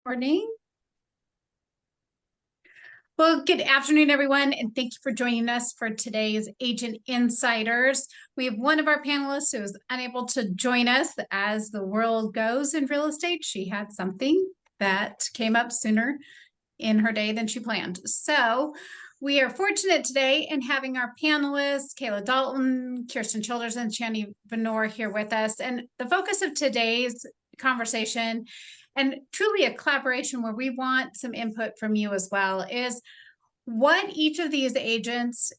Recording. Well, good afternoon, everyone, and thank you for joining us for today's Agent Insiders. We have one of our panelists who is unable to join us as the world goes in real estate. She had something that came up sooner in her day than she planned. So we are fortunate today in having our panelists, Kayla Dalton, Kirsten Childers, and Shani Venor here with us. And the focus of today's conversation, and truly a collaboration where we want some input from you as well, is what each of these agents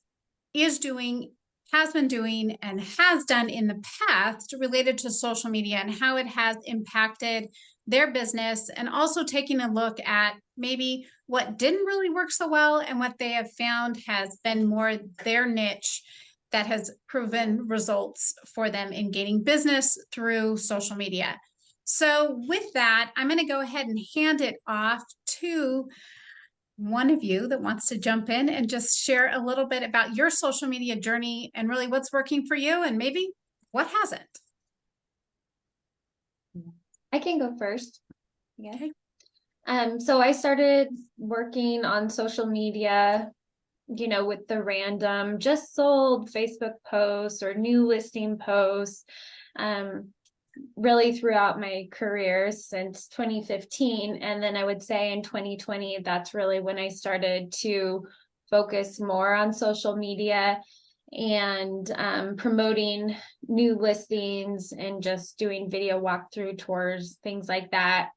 is doing, has been doing, and has done in the past related to social media and how it has impacted their business, and also taking a look at maybe what didn't really work so well and what they have found has been more their niche that has proven results for them in gaining business through social media. So with that, I'm going to go ahead and hand it off to one of you that wants to jump in and just share a little bit about your social media journey and really what's working for you and maybe what hasn't. I can go first. Yeah. Okay. So I started working on social media, with the random just sold Facebook posts or new listing posts, really throughout my career since 2015. And then I would say in 2020, that's really when I started to focus more on social media and promoting new listings and just doing video walkthrough tours, things like that.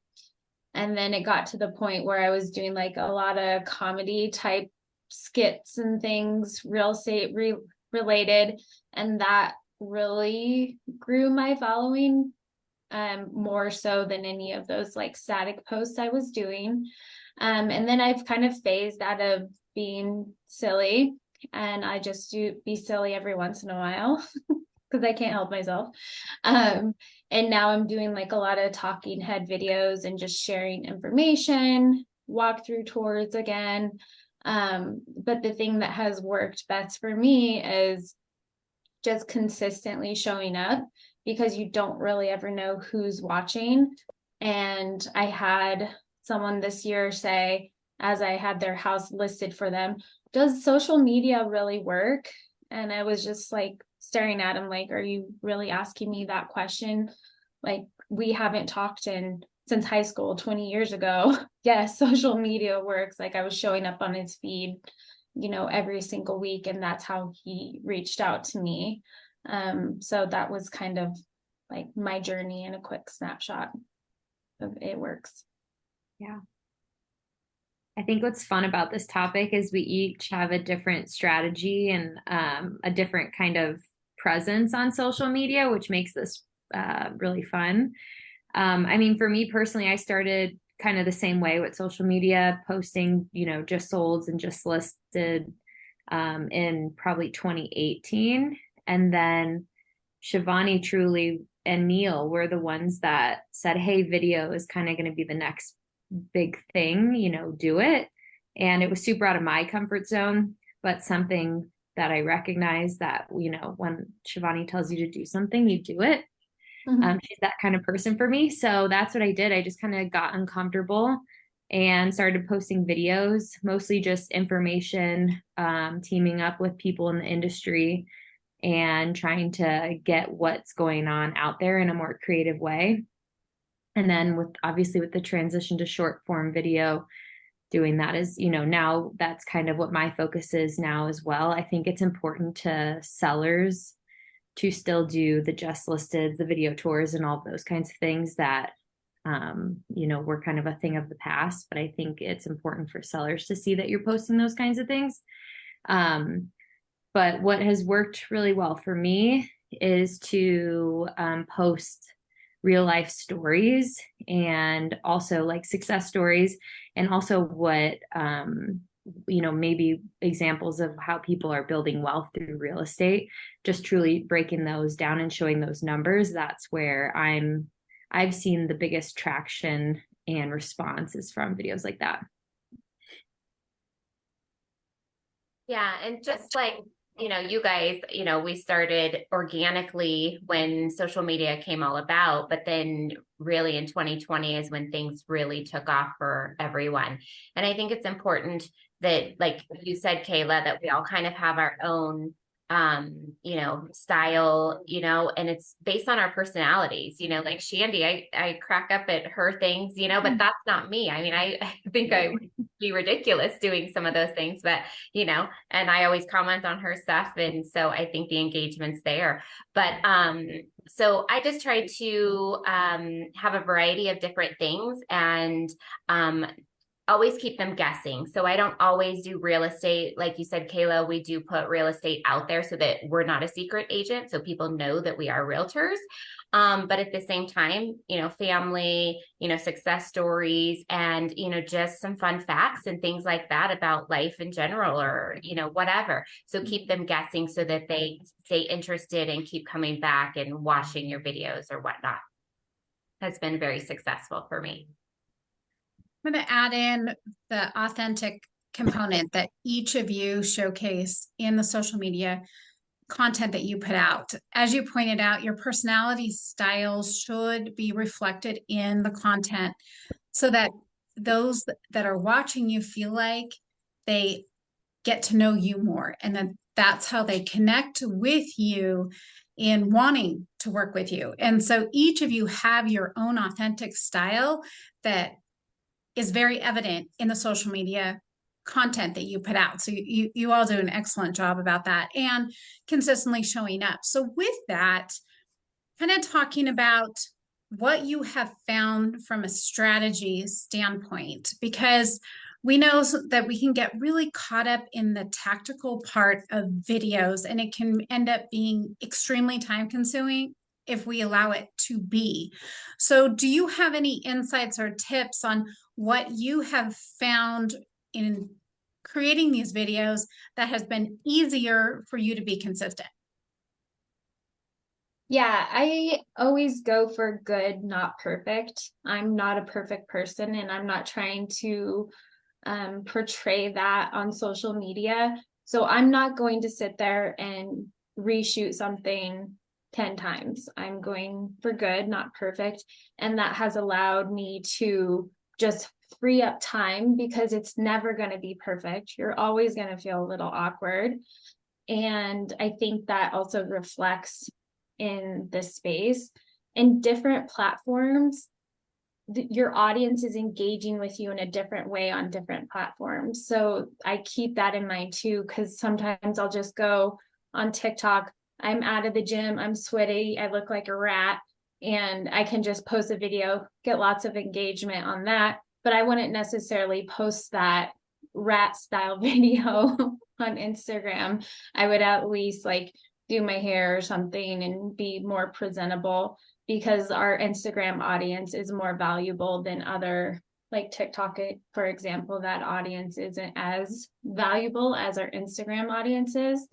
And then it got to the point where I was doing like a lot of comedy type skits and things, real estate related. And that really grew my following, more so than any of those like static posts I was doing. And then I've kind of phased out of being silly, and I just do be silly every once in a while because I can't help myself. And now I'm doing like a lot of talking head videos and just sharing information, walkthrough tours again. But the thing that has worked best for me is just consistently showing up, because you don't really ever know who's watching. And I had someone this year say, as I had their house listed for them, does social media really work? And I was just like staring at him like, are you really asking me that question? Like, we haven't talked since high school 20 years ago. Yes, social media works. Like, I was showing up on his feed, every single week, and that's how he reached out to me. So that was kind of like my journey in a quick snapshot of it works. Yeah. I think what's fun about this topic is we each have a different strategy and a different kind of presence on social media, which makes this really fun. I mean, for me personally, I started kind of the same way with social media, posting, just solds and just listed in probably 2018. And then Shivani, Truly, and Neil were the ones that said, hey, video is kind of going to be the next big thing, do it. And it was super out of my comfort zone, but something that I recognize that, when Shivani tells you to do something, you do it. Mm-hmm. She's that kind of person for me. So that's what I did. I just kind of got uncomfortable and started posting videos, mostly just information, teaming up with people in the industry and trying to get what's going on out there in a more creative way. And then with the transition to short form video, doing that is, now that's kind of what my focus is now as well. I think it's important to sellers to still do the just listed, the video tours and all of those kinds of things that, were kind of a thing of the past. But I think it's important for sellers to see that you're posting those kinds of things. But what has worked really well for me is to post real life stories and also like success stories, and also what, maybe examples of how people are building wealth through real estate, just truly breaking those down and showing those numbers. That's where I've seen the biggest traction and responses from videos like that. Yeah. And just like, you guys, we started organically when social media came all about, but then really in 2020 is when things really took off for everyone. And I think it's important that, like you said, Kayla, that we all kind of have our own style, and it's based on our personalities, like Shandy, I crack up at her things, but that's not me. I mean, I think I would be ridiculous doing some of those things, but and I always comment on her stuff. And so I think the engagement's there. But so I just try to have a variety of different things and always keep them guessing. So I don't always do real estate. Like you said, Kayla, we do put real estate out there so that we're not a secret agent. So people know that we are realtors. But at the same time, family, success stories and, just some fun facts and things like that about life in general or, whatever. So keep them guessing so that they stay interested and keep coming back and watching your videos or whatnot. Has been very successful for me. I'm going to add in the authentic component that each of you showcase in the social media content that you put out. As you pointed out, your personality styles should be reflected in the content so that those that are watching you feel like they get to know you more, and then that's how they connect with you in wanting to work with you. And so each of you have your own authentic style that is very evident in the social media content that you put out. So you all do an excellent job about that and consistently showing up. So with that, kind of talking about what you have found from a strategy standpoint, because we know that we can get really caught up in the tactical part of videos, and it can end up being extremely time consuming if we allow it to be. So do you have any insights or tips on what you have found in creating these videos that has been easier for you to be consistent? Yeah, I always go for good, not perfect. I'm not a perfect person, and I'm not trying to portray that on social media. So I'm not going to sit there and reshoot something 10 times. I'm going for good, not perfect. And that has allowed me to just free up time because it's never going to be perfect. You're always going to feel a little awkward. And I think that also reflects in this space. In different platforms, your audience is engaging with you in a different way on different platforms. So I keep that in mind too, because sometimes I'll just go on TikTok, I'm out of the gym, I'm sweaty, I look like a rat, and I can just post a video, get lots of engagement on that, but I wouldn't necessarily post that rat style video on Instagram. I would at least do my hair or something and be more presentable, because our Instagram audience is more valuable than other, like TikTok, for example, that audience isn't as valuable as our Instagram audience is.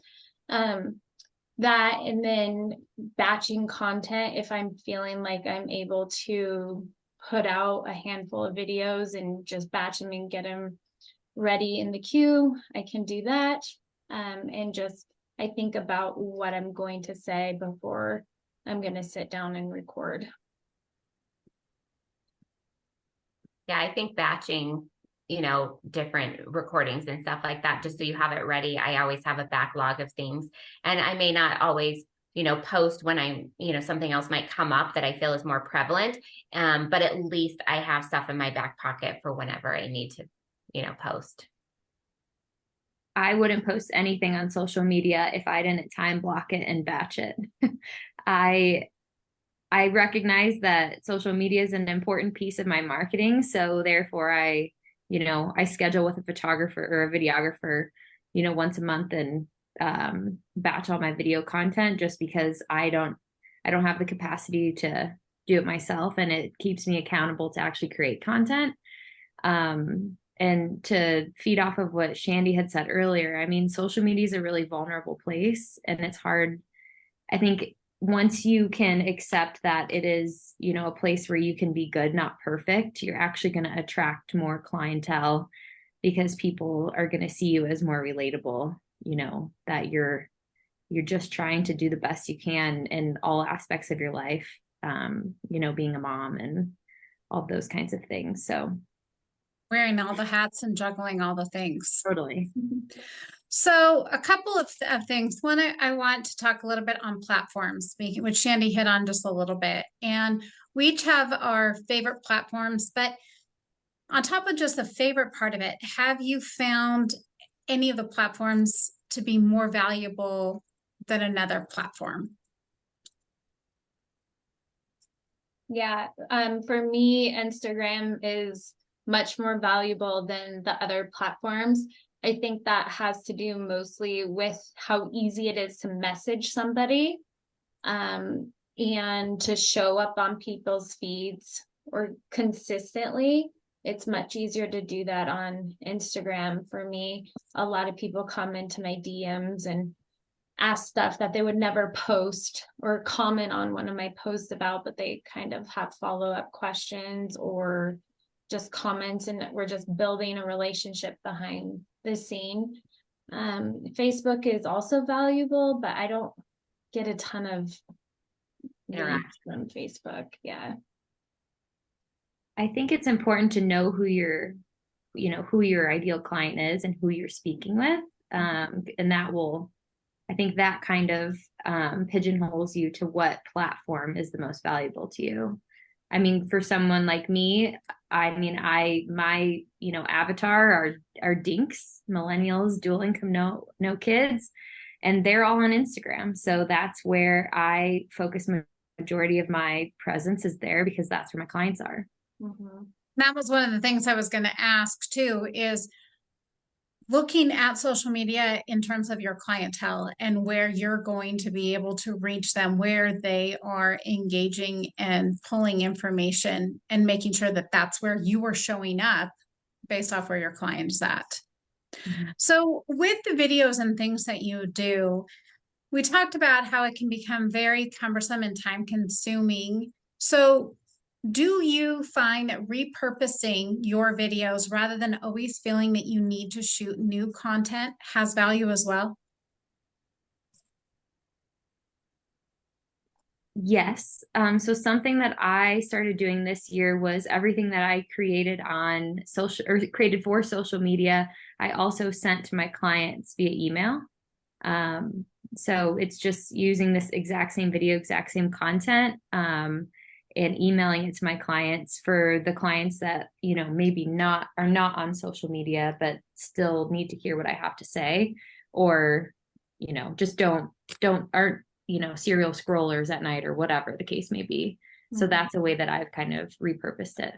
That, and then batching content, if I'm feeling like I'm able to put out a handful of videos and just batch them and get them ready in the queue, I can do that. And just, I think about what I'm going to say before I'm going to sit down and record. Yeah, I think batching, different recordings and stuff like that, just so you have it ready. I always have a backlog of things, and I may not always, post when I'm, something else might come up that I feel is more prevalent. But at least I have stuff in my back pocket for whenever I need to, post. I wouldn't post anything on social media if I didn't time block it and batch it. I recognize that social media is an important piece of my marketing. So therefore I schedule with a photographer or a videographer, once a month and batch all my video content, just because I don't have the capacity to do it myself, and it keeps me accountable to actually create content. And to feed off of what Shandy had said earlier, I mean, social media is a really vulnerable place, and it's hard. I think once you can accept that it is, a place where you can be good, not perfect, you're actually going to attract more clientele, because people are going to see you as more relatable, that you're just trying to do the best you can in all aspects of your life. being a mom and all those kinds of things. So Wearing all the hats and juggling all the things. totally. So a couple of things. One, I want to talk a little bit on platforms, which Shandy hit on just a little bit. And we each have our favorite platforms, but on top of just the favorite part of it, have you found any of the platforms to be more valuable than another platform? Yeah, for me, Instagram is much more valuable than the other platforms. I think that has to do mostly with how easy it is to message somebody, and to show up on people's feeds or consistently. It's much easier to do that on Instagram for me. A lot of people come into my DMs and ask stuff that they would never post or comment on one of my posts about, but they kind of have follow-up questions or just comments, and we're just building a relationship behind the scene. Facebook is also valuable, but I don't get a ton of Interaction on Facebook. Yeah. I think it's important to know who your ideal client is and who you're speaking with. And that will, I think that kind of pigeonholes you to what platform is the most valuable to you. I mean, for someone like me, my avatar are dinks, millennials, dual income, no kids, and they're all on Instagram. So that's where I focus majority of my presence is there, because that's where my clients are. Mm-hmm. That was one of the things I was going to ask too, is looking at social media in terms of your clientele and where you're going to be able to reach them, where they are engaging and pulling information, and making sure that that's where you are showing up based off where your client is at. Mm-hmm. So with the videos and things that you do, we talked about how it can become very cumbersome and time consuming. So do you find that repurposing your videos rather than always feeling that you need to shoot new content has value as well? Yes. So something that I started doing this year was everything that I created on social or created for social media, I also sent to my clients via email. So it's just using this exact same video, exact same content, and emailing it to my clients. For the clients that, maybe are not on social media, but still need to hear what I have to say, or, just aren't serial scrollers at night, or whatever the case may be. So that's a way that I've kind of repurposed it.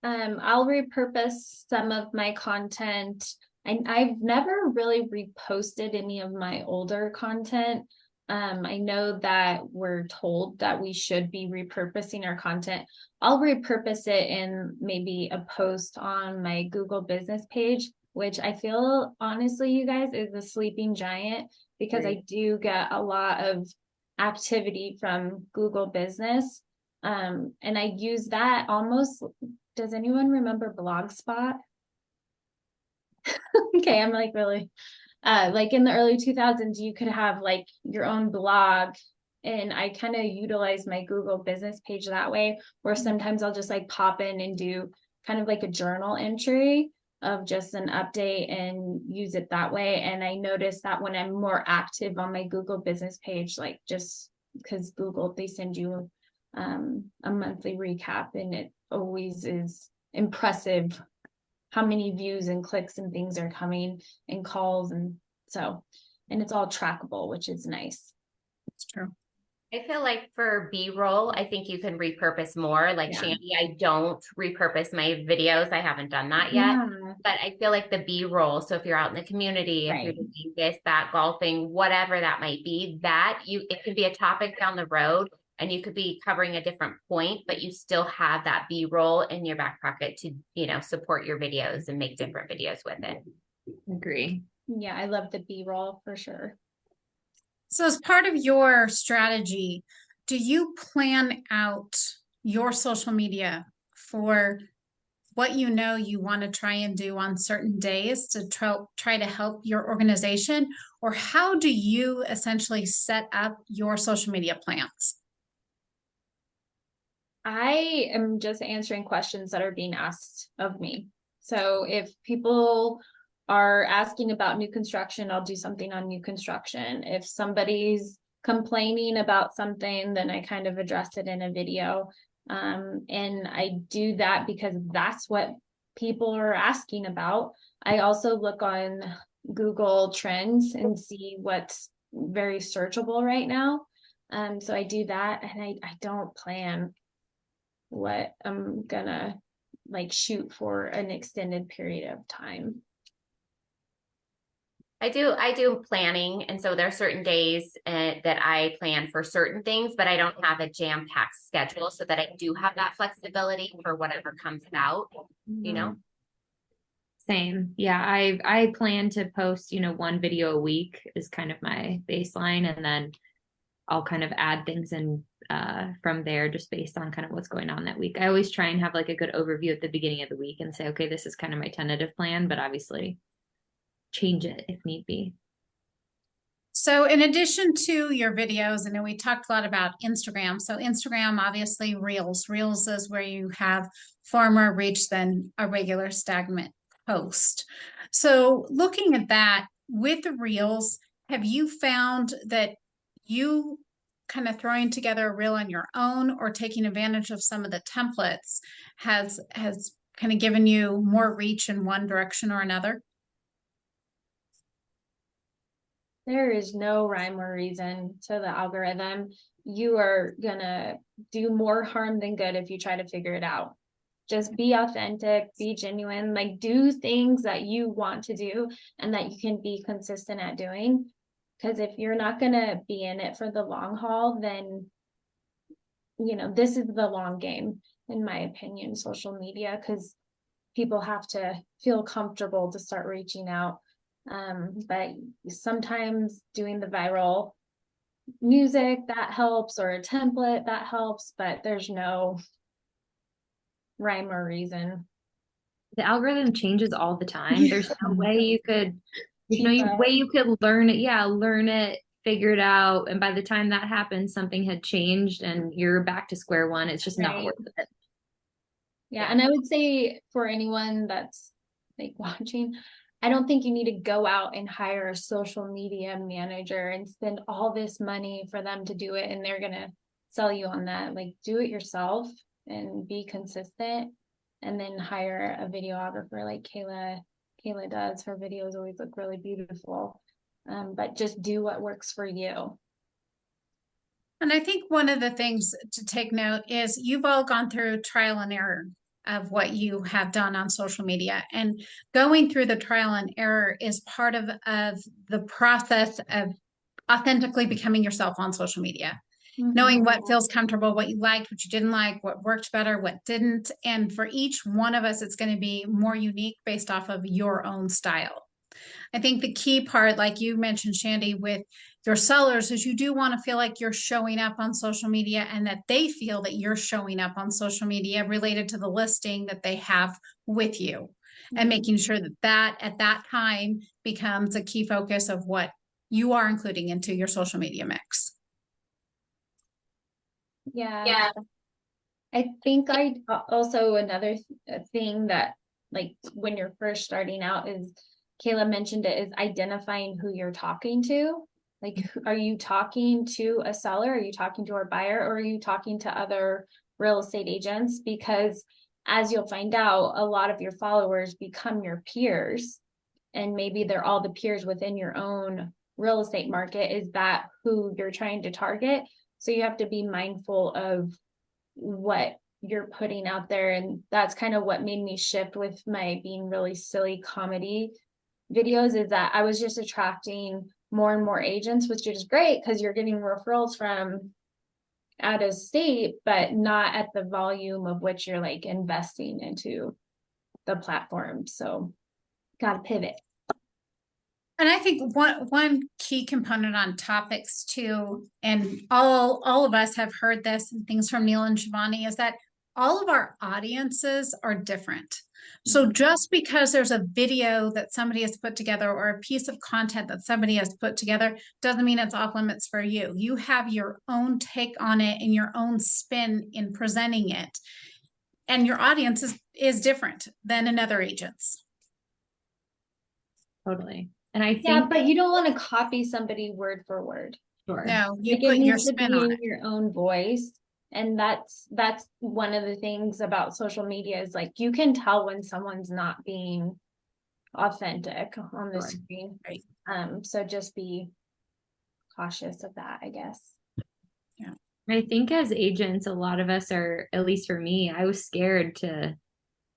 I'll repurpose some of my content. I've never really reposted any of my older content. I know that we're told that we should be repurposing our content. I'll repurpose it in maybe a post on my Google business page, which I feel, honestly, you guys, is a sleeping giant, because Right. I do get a lot of activity from Google business. And I use that almost. Does anyone remember Blogspot? Okay, I'm like, really, like in the early 2000s, you could have like your own blog, and I kind of utilize my Google business page that way, where sometimes I'll just like pop in and do kind of like a journal entry of just an update and use it that way. And I noticed that when I'm more active on my Google business page, like just because Google, they send you a monthly recap, and it always is impressive how many views and clicks and things are coming, and calls, and it's all trackable, which is nice. It's true. I feel like for B-roll, I think you can repurpose more. Like Yeah. Shandy, I don't repurpose my videos. I haven't done that yet. Yeah. But I feel like the B-roll, so if you're out in the community, if you're Right. doing this, that, golfing, whatever that might be, it could be a topic down the road, and you could be covering a different point, but you still have that B-roll in your back pocket to, support your videos and make different videos with it. Agree. Yeah, I love the B-roll for sure. So as part of your strategy, do you plan out your social media for what you know you want to try and do on certain days to try to help your organization? Or how do you essentially set up your social media plans? I am just answering questions that are being asked of me. So if people are asking about new construction, I'll do something on new construction. If somebody's complaining about something, then I kind of address it in a video. And I do that because that's what people are asking about. I also look on Google Trends and see what's very searchable right now. So I do that, and I don't plan what I'm gonna like shoot for an extended period of time. I do planning, and so there are certain days that I plan for certain things, but I don't have a jam-packed schedule, so that I do have that flexibility for whatever comes about, you know. Same. Yeah, I plan to post, one video a week is kind of my baseline, and then I'll kind of add things in from there just based on kind of what's going on that week. I always try and have like a good overview at the beginning of the week and say, okay, this is kind of my tentative plan, but obviously change it if need be. So in addition to your videos, I know we talked a lot about Instagram. So Instagram, obviously Reels. Reels is where you have far more reach than a regular stagnant post. So looking at that with the Reels, have you found that you kind of throwing together a reel on your own or taking advantage of some of the templates has kind of given you more reach in one direction or another? There is no rhyme or reason to the algorithm. You are gonna do more harm than good if you try to figure it out. Just be authentic, be genuine, like do things that you want to do and that you can be consistent at doing. Because if you're not gonna be in it for the long haul, then this is the long game, in my opinion, social media, because people have to feel comfortable to start reaching out. But sometimes doing the viral music that helps, or a template that helps, but there's no rhyme or reason. The algorithm changes all the time. There's no way you could, way you could learn it. Yeah, learn it, figure it out. And by the time that happens, something had changed and you're back to square one. It's just not worth it. Yeah. And I would say for anyone that's like watching, I don't think you need to go out and hire a social media manager and spend all this money for them to do it, and they're going to sell you on that. Like, do it yourself and be consistent, and then hire a videographer like Kayla does. Her videos always look really beautiful. But just do what works for you. And I think one of the things to take note is you've all gone through trial and error of what you have done on social media, and going through the trial and error is part of the process of authentically becoming yourself on social media. Knowing what feels comfortable, what you liked, what you didn't like, what worked better, what didn't. And for each one of us, it's going to be more unique based off of your own style. I think the key part, like you mentioned, Shandy, with your sellers is you do want to feel like you're showing up on social media and that they feel that you're showing up on social media related to the listing that they have with you, and making sure that at that time becomes a key focus of what you are including into your social media mix. Yeah. I think I also another thing that, like, when you're first starting out, is Kayla mentioned it, is identifying who you're talking to. Like, are you talking to a seller? Are you talking to a buyer? Or are you talking to other real estate agents? Because as you'll find out, a lot of your followers become your peers, and maybe they're all the peers within your own real estate market. Is that who you're trying to target? So you have to be mindful of what you're putting out there. And that's kind of what made me shift with my being really silly comedy videos, is that I was just attracting more and more agents, which is great because you're getting referrals from out of state, but not at the volume of which you're like investing into the platform. So gotta pivot. And I think one key component on topics too, and all of us have heard this and things from Neil and Shivani, is that all of our audiences are different. So just because there's a video that somebody has put together or a piece of content that somebody has put together doesn't mean it's off limits for you. You have your own take on it and your own spin in presenting it. And your audience is different than another agent's. Totally. And I think, Yeah, but you don't want to copy somebody word for word. sure. No, you Like, it put your needs to spin be on in it. your own voice. And that's one of the things about social media is like you can tell when someone's not being authentic on the Sure. screen. Right. So just be cautious of that, I guess. I think as agents, a lot of us are, at least for me, I was scared to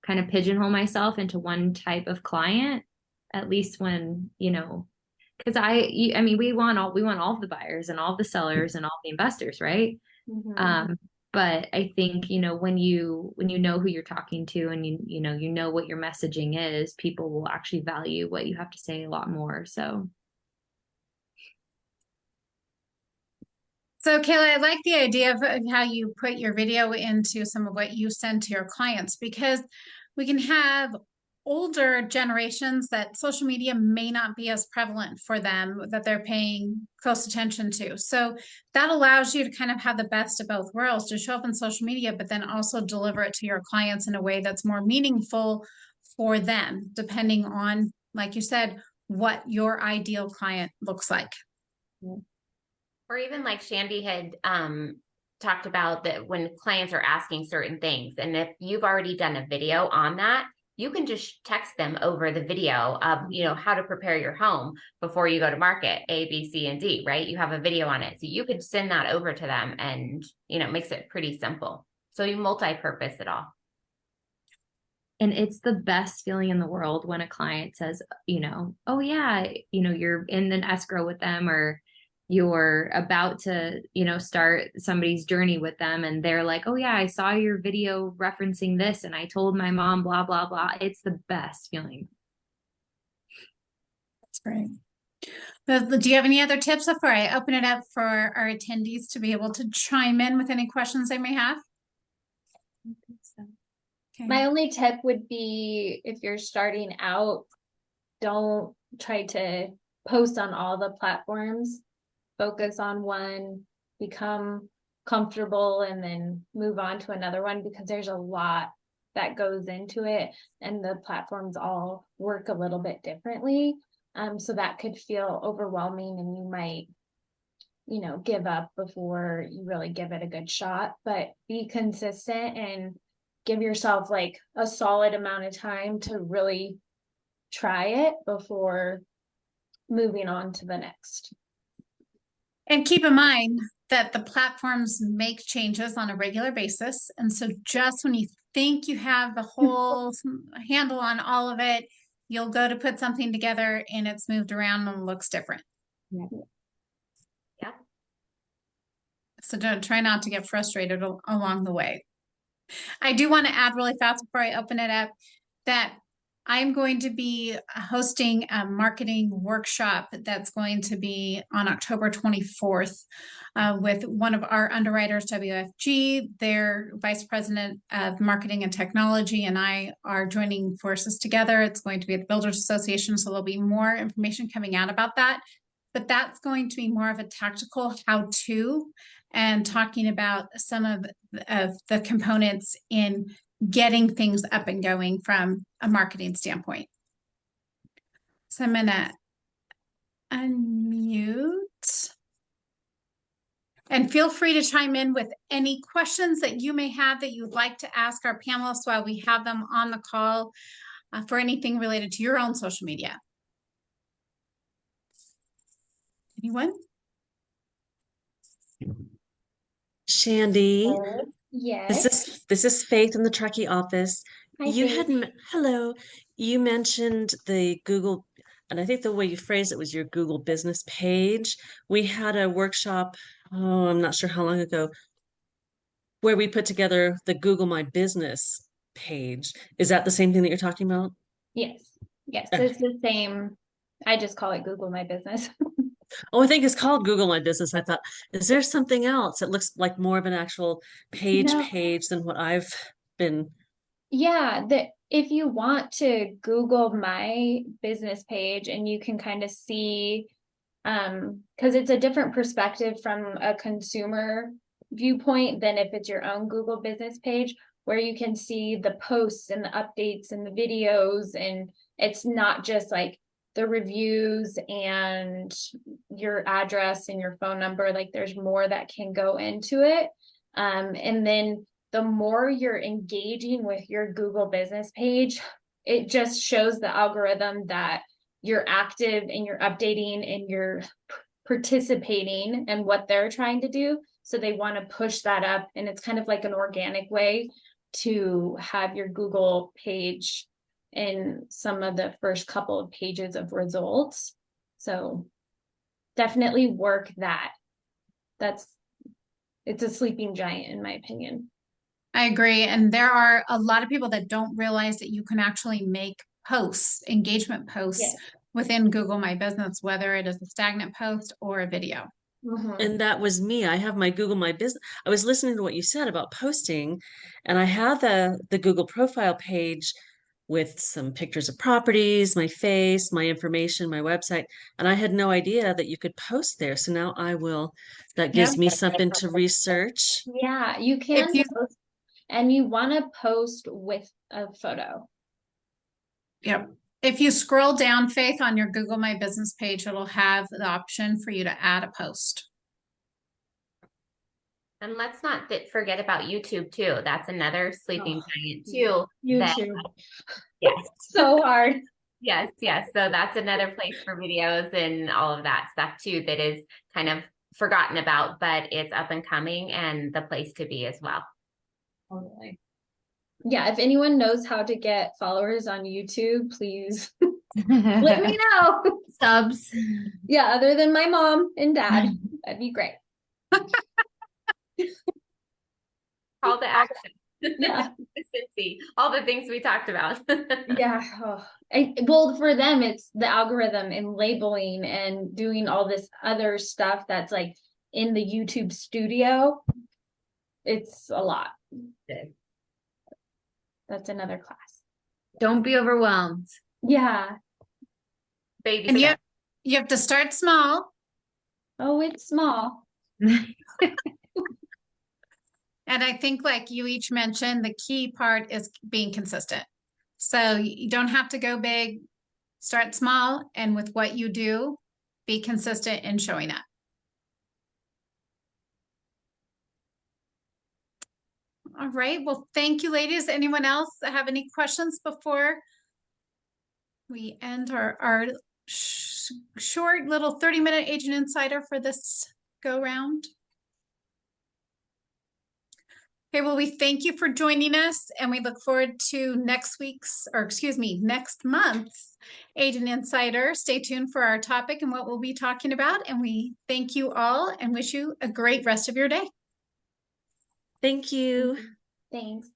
kind of pigeonhole myself into one type of client, at least when, you know, because I mean, we want all of the buyers and all of the sellers and all the investors, right? Mhm. But I think, you know, when you know who you're talking to and you know what your messaging is, people will actually value what you have to say a lot more. So So, Kayla, I like the idea of how you put your video into some of what you send to your clients, because we can have older generations that social media may not be as prevalent for them, that they're paying close attention to. So that allows you to kind of have the best of both worlds, to show up in social media, but then also deliver it to your clients in a way that's more meaningful for them, depending on, like you said, what your ideal client looks like. Or even like Shandy had talked about that when clients are asking certain things, and if you've already done a video on that, you can just text them over the video of, you know, how to prepare your home before you go to market, A, B, C, and D, right? You have a video on it. So you could send that over to them and, you know, it makes it pretty simple. So you multi-purpose it all. and it's the best feeling in the world when a client says, you know, oh yeah, you know, you're in an escrow with them or you're about to, you know, start somebody's journey with them and they're like, oh yeah, I saw your video referencing this and I told my mom, blah, blah, blah. It's the best feeling. That's great. Do you have any other tips before I open it up for our attendees to be able to chime in with any questions they may have? Okay. My only tip would be if you're starting out, don't try to post on all the platforms. Focus on one, become comfortable, and then move on to another one because there's a lot that goes into it and the platforms all work a little bit differently. So that could feel overwhelming and you might, you know, give up before you really give it a good shot, but be consistent and give yourself like a solid amount of time to really try it before moving on to the next. And keep in mind that the platforms make changes on a regular basis. And so just when you think you have the whole handle on all of it, you'll go to put something together and it's moved around and looks different. Yeah. Yeah. So don't try not to get frustrated along the way. I do want to add really fast before I open it up that I'm going to be hosting a marketing workshop that's going to be on October 24th with one of our underwriters, WFG. Their vice president of marketing and technology and I are joining forces together. It's going to be at the Builders Association, so there'll be more information coming out about that. But that's going to be more of a tactical how-to and talking about some of the components in getting things up and going from a marketing standpoint. So I'm gonna unmute. And feel free to chime in with any questions that you may have that you'd like to ask our panelists while we have them on the call for anything related to your own social media. Anyone? Shandy, Yes. this is Faith in the Truckee office. Hi, You Faith. had hello. You mentioned the Google, and I think the way you phrased it was your Google business page. We had a workshop, oh, I'm not sure how long ago, where we put together the Google My Business page. Is that the same thing that you're talking about? Yes. Yes. Okay. It's the same. I just call it Google My Business. Oh, I think it's called Google My Business. I thought, is there something else? It looks like more of an actual No. page than what I've been. Yeah, if you want to Google my business page and you can kind of see, because it's a different perspective from a consumer viewpoint than if it's your own Google business page, where you can see the posts and the updates and the videos, and it's not just like the reviews and your address and your phone number. Like there's more that can go into it. And then the more you're engaging with your Google business page, it just shows the algorithm that you're active and you're updating and you're participating in what they're trying to do. So they want to push that up. And it's kind of like an organic way to have your Google page in some of the first couple of pages of results. So definitely work that. It's a sleeping giant, in my opinion. I agree. And there are a lot of people that don't realize that you can actually make posts, engagement posts Yes. within Google My Business, whether it is a stagnant post or a video. Mhm. And that was me. I have my Google My Business. I was listening to what you said about posting, and I have the Google profile page with some pictures of properties, my face, my information, my website, and I had no idea that you could post there. So now I will. That gives Yeah. me something to research. Yeah, you can you- post, and you want to post with a photo. Yep. If you scroll down, Faith, on your Google My Business page, it'll have the option for you to add a post. And let's not forget about YouTube too. That's another sleeping Oh, giant too. YouTube. Yes. So hard. Yes, yes. So that's another place for videos and all of that stuff too that is kind of forgotten about, but it's up and coming and the place to be as well. Totally. Yeah, if anyone knows how to get followers on YouTube, please let me know. Subs. Yeah, other than my mom and dad, that'd be great. Call to action. Yeah. Consistency, all the things we talked about. Yeah. Oh. Well, for them, it's the algorithm and labeling and doing all this other stuff that's like in the YouTube studio. It's a lot. That's another class. Don't be overwhelmed. Yeah. Baby And steps. you have to start small. Oh, it's small. And I think, like you each mentioned, the key part is being consistent. So you don't have to go big, start small, and with what you do, be consistent in showing up. All right. Well, thank you, ladies. Anyone else have any questions before we end our short little 30-minute Agent Insider for this go round? Okay, well, we thank you for joining us, and we look forward to next month's Agent Insider. Stay tuned for our topic and what we'll be talking about, and we thank you all and wish you a great rest of your day. Thank you. Thanks.